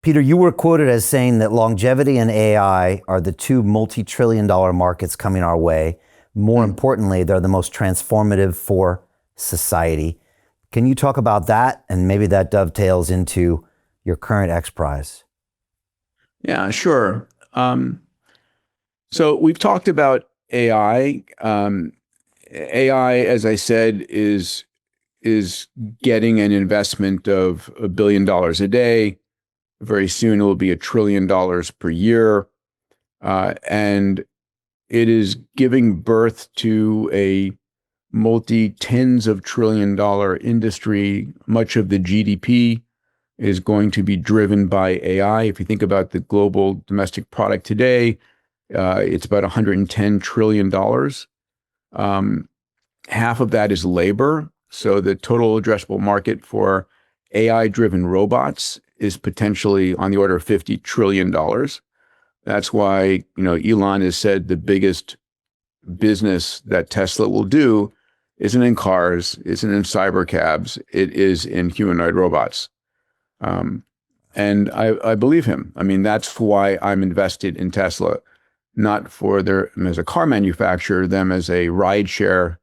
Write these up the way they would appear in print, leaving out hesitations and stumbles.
Peter, you were quoted as saying that longevity and AI are the two multi-trillion-dollar markets coming our way. More importantly, they're the most transformative for society. Can you talk about that? And maybe that dovetails into your current X Prize. Yeah, sure. So we've talked about AI. AI, as I said, is getting an investment of $1 billion a day. Very soon it will be $1 trillion per year. And it is giving birth to a multi-tens of $1 trillion industry. Much of the GDP is going to be driven by AI. If you think about the global domestic product today, it's about $110 trillion. Half of that is labor. So the total addressable market for AI-driven robots is potentially on the order of $50 trillion. That's why, Elon has said the biggest business that Tesla will do isn't in cars, isn't in cyber cabs, it is in humanoid robots. And I believe him. I mean, that's why I'm invested in Tesla, not for them as a car manufacturer, them as a rideshare,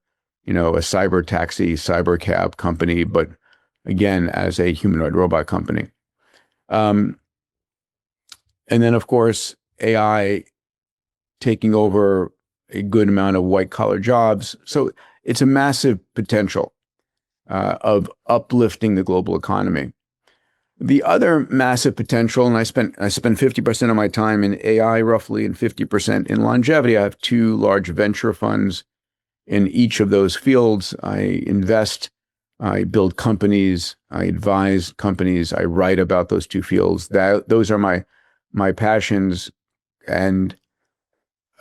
a cyber taxi, cyber cab company, but again, as a humanoid robot company. And then, of course, AI taking over a good amount of white collar jobs. So it's a massive potential of uplifting the global economy. The other massive potential, and I spend 50% of my time in AI roughly and 50% in longevity. I have two large venture funds in each of those fields. I invest, I build companies, I advise companies, I write about those two fields. Those are my passions, and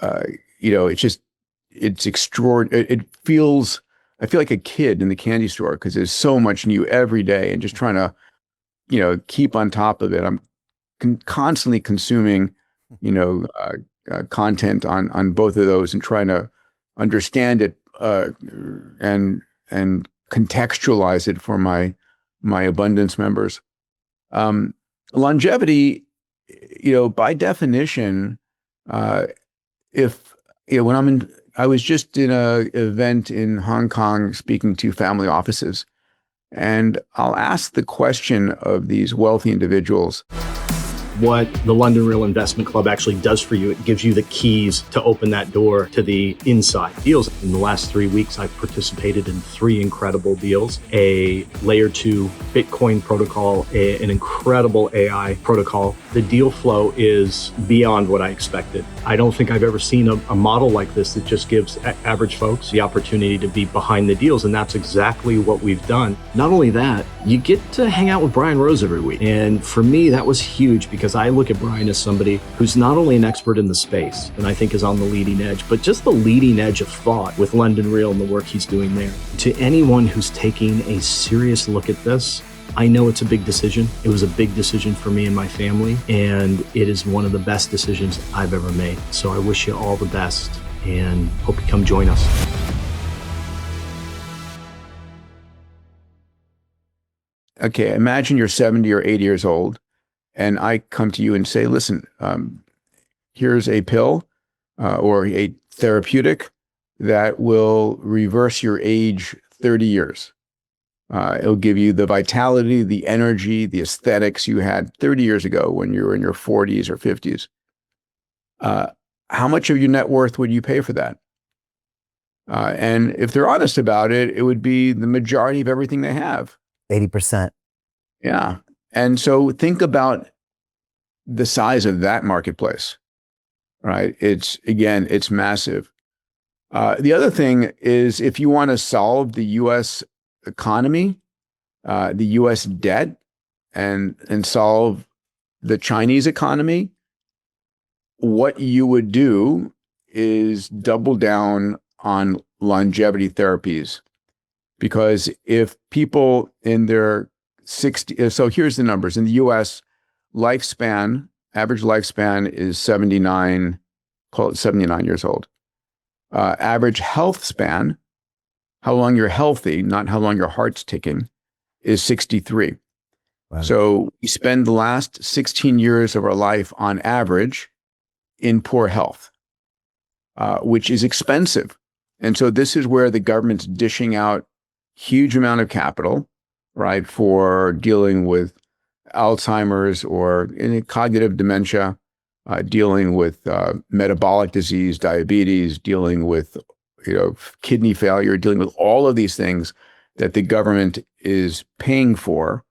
it's extraordinary. I feel like a kid in the candy store because there's so much new every day, and just trying to keep on top of it. I'm constantly consuming content on both of those and trying to understand it and contextualize it for my abundance members. Longevity, by definition, I was just in an event in Hong Kong speaking to family offices, and I'll ask the question of these wealthy individuals. What the London Real Investment Club actually does for you, it gives you the keys to open that door to the inside deals. In the last 3 weeks, I've participated in 3 incredible deals: a layer 2 Bitcoin protocol, an incredible AI protocol. The deal flow is beyond what I expected. I don't think I've ever seen a model like this that just gives average folks the opportunity to be behind the deals. And that's exactly what we've done. Not only that, you get to hang out with Brian Rose every week. And for me, that was huge because I look at Brian as somebody who's not only an expert in the space, and I think is on the leading edge, but just the leading edge of thought with London Real and the work he's doing there. To anyone who's taking a serious look at this, I know it's a big decision. It was a big decision for me and my family, and it is one of the best decisions I've ever made. So I wish you all the best and hope you come join us. Okay, imagine you're 70 or 80 years old, and I come to you and say, listen, here's a pill or a therapeutic that will reverse your age 30 years. It'll give you the vitality, the energy, the aesthetics you had 30 years ago when you were in your 40s or 50s. How much of your net worth would you pay for that? And if they're honest about it, it would be the majority of everything they have. 80%. Yeah. And so think about the size of that marketplace, right? It's massive. The other thing is, if you want to solve the U.S. economy, the U.S. debt, and solve the Chinese economy, what you would do is double down on longevity therapies. Because if people in their 60, so here's the numbers. In the US, average lifespan is 79, call it 79 years old. Average health span, how long you're healthy, not how long your heart's ticking, is 63. Wow. So we spend the last 16 years of our life on average in poor health, which is expensive. And so this is where the government's dishing out huge amount of capital, right, for dealing with Alzheimer's or any cognitive dementia, dealing with metabolic disease, diabetes, dealing with kidney failure, dealing with all of these things that the government is paying for.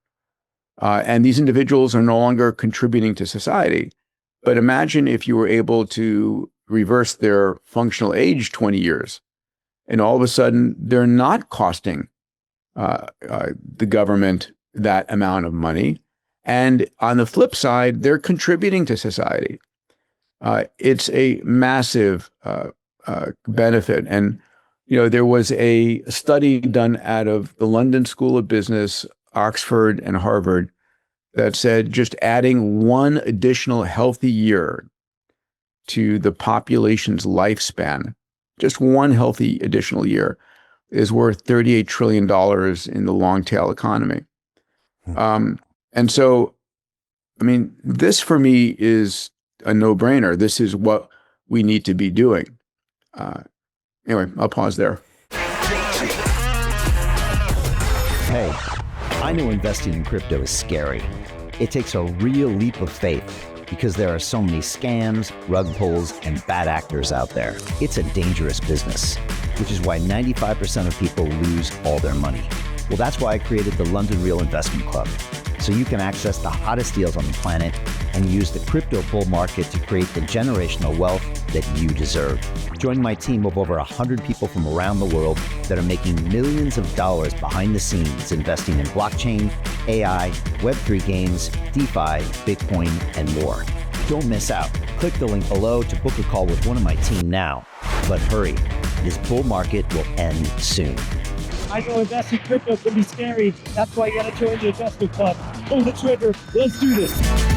And these individuals are no longer contributing to society. But imagine if you were able to reverse their functional age 20 years, and all of a sudden they're not costing the government that amount of money. And on the flip side, they're contributing to society. It's a massive benefit. And there was a study done out of the London School of Business, Oxford, and Harvard that said just adding one additional healthy year to the population's lifespan, just one healthy additional year, is worth $38 trillion in the long tail economy. And so, I mean, this for me is a no-brainer. This is what we need to be doing. Anyway, I'll pause there. Hey, I know investing in crypto is scary. It takes a real leap of faith because there are so many scams, rug pulls, and bad actors out there. It's a dangerous business, which is why 95% of people lose all their money. Well, that's why I created the London Real Investment Club, so you can access the hottest deals on the planet and use the crypto bull market to create the generational wealth that you deserve. Join my team of over 100 people from around the world that are making millions of dollars behind the scenes investing in blockchain, AI, Web3 games, DeFi, Bitcoin, and more. Don't miss out. Click the link below to book a call with one of my team now. But hurry, this bull market will end soon. I know investing in crypto can be scary. That's why you gotta join the investment club. Pull the trigger. Let's do this.